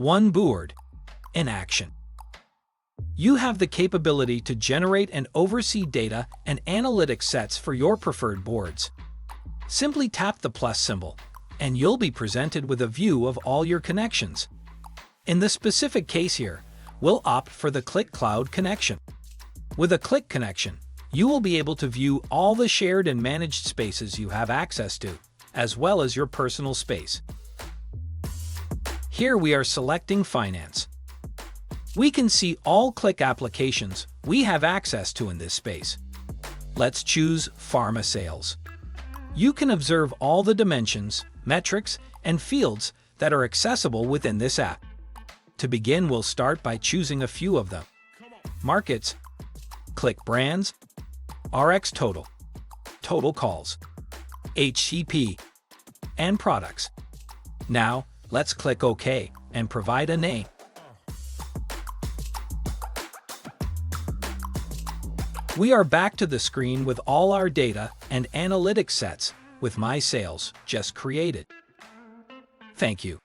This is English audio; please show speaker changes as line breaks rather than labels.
Oneboard in action. You have the capability to generate and oversee data and analytics sets for your preferred boards. Simply tap the plus symbol, and you'll be presented with a view of all your connections. In the specific case here, we'll opt for the Click Cloud connection. With a Click connection, you will be able to view all the shared and managed spaces you have access to, as well as your personal space. Here we are selecting Finance. We can see all Click applications we have access to in this space. Let's choose Pharma Sales. You can observe all the dimensions, metrics, and fields that are accessible within this app. To begin, we'll start by choosing a few of them. Markets, Click Brands, RX Total, Total Calls, HCP, and Products. Now, let's click OK and provide a name. We are back to the screen with all our data and analytics sets with My Sales just created. Thank you.